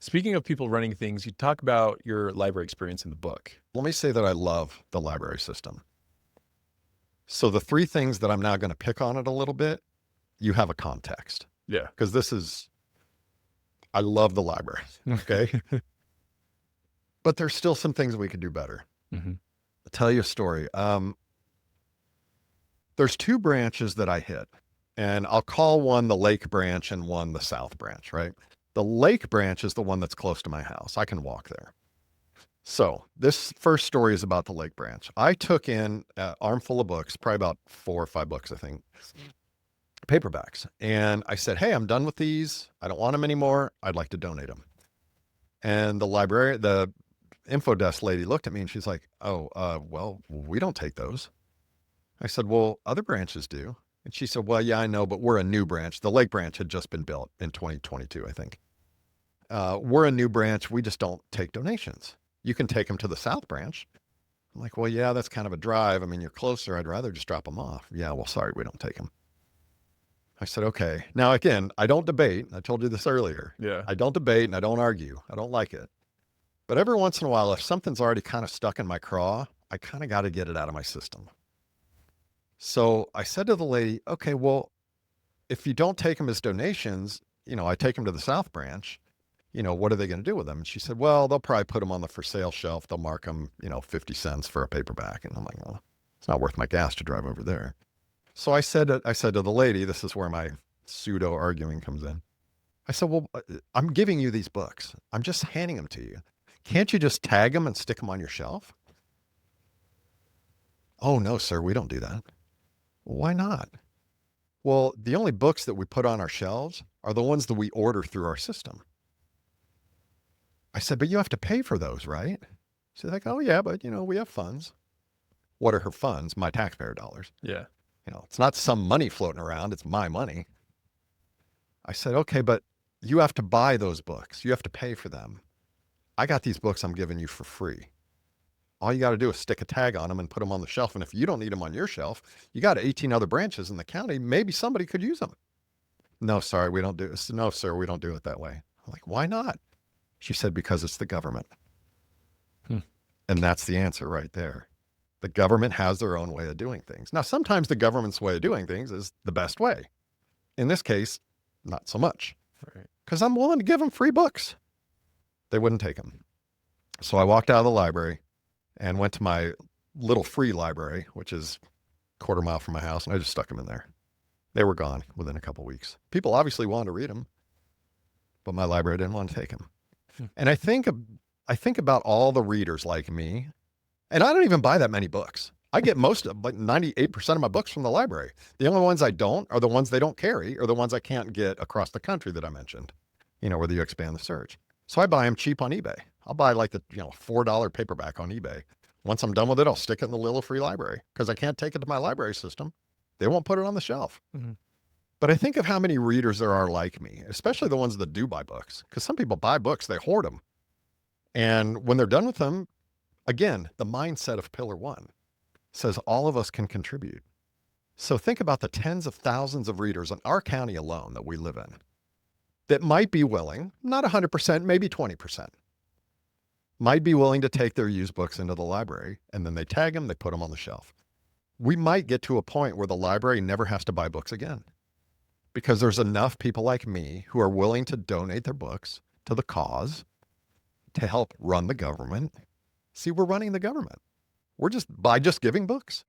Speaking of people running things, you talk about your library experience in the book. Let me say that I love the library system. So the three things that I'm now going to pick on it a little bit, you have a context Yeah. because I love the library. Okay. But there's still some things we could do better. hmm I'll tell you a story. There's two branches that I hit, and I'll call one the Lake branch and one the South branch, right? The Lake branch is the one that's close to my house. I can walk there. So this first story is about the Lake branch. I took in an armful of books, probably about 4 or 5 books, I think, paperbacks. And I said, hey, I'm done with these. I don't want them anymore. I'd like to donate them. And the info desk lady looked at me and she's like, oh, well, we don't take those. I said, well, other branches do. And she said, well, yeah, I know, but we're a new branch. The Lake branch had just been built in 2022, I think. We're a new branch. We just don't take donations. You can take them to the South branch. I'm like, well, yeah, that's kind of a drive. I mean, you're closer. I'd rather just drop them off. Yeah, well, sorry, we don't take them. I said, okay. Now, again, I don't debate. I told you this earlier. Yeah. I don't debate and I don't argue. I don't like it. But every once in a while, if something's already kind of stuck in my craw, I kind of got to get it out of my system. So I said to the lady, okay, well, if you don't take them as donations, I take them to the South branch, what are they going to do with them? And she said, well, they'll probably put them on the for sale shelf. They'll mark them, 50 cents for a paperback. And I'm like, well, it's not worth my gas to drive over there. So I said to the lady, this is where my pseudo arguing comes in. I said, well, I'm giving you these books. I'm just handing them to you. Can't you just tag them and stick them on your shelf? Oh, no, sir, we don't do that. Why not? Well, the only books that we put on our shelves are the ones that we order through our system. I said, but you have to pay for those, right? She's like, oh, yeah, but, we have funds. What are her funds? My taxpayer dollars. Yeah. It's not some money floating around. It's my money. I said, okay, but you have to buy those books. You have to pay for them. I got these books I'm giving you for free. All you got to do is stick a tag on them and put them on the shelf. And if you don't need them on your shelf, you got 18 other branches in the county. Maybe somebody could use them. No, sorry, we don't do this. No, sir, we don't do it that way. I'm like, why not? She said, because it's the government. Hmm. And that's the answer right there. The government has their own way of doing things. Now, sometimes the government's way of doing things is the best way. In this case, not so much. Right. Because I'm willing to give them free books. They wouldn't take them. So I walked out of the library and went to my little free library, which is a quarter mile from my house, and I just stuck them in there. They were gone within a couple of weeks. People obviously wanted to read them, but my library didn't want to take them. Hmm. And I think about all the readers like me, and I don't even buy that many books. I get like 98% of my books from the library. The only ones I don't are the ones they don't carry or the ones I can't get across the country that I mentioned, whether you expand the search. So I buy them cheap on eBay. I'll buy like the, $4 paperback on eBay. Once I'm done with it, I'll stick it in the little free library because I can't take it to my library system. They won't put it on the shelf. Mm-hmm. But I think of how many readers there are like me, especially the ones that do buy books, because some people buy books, they hoard them. And when they're done with them, again, the mindset of Pillar One says all of us can contribute. So think about the tens of thousands of readers in our county alone that we live in that might be willing, not 100%, maybe 20%, might be willing to take their used books into the library, and then they tag them, they put them on the shelf. We might get to a point where the library never has to buy books again because there's enough people like me who are willing to donate their books to the cause to help run the government. See, we're running the government. By just giving books.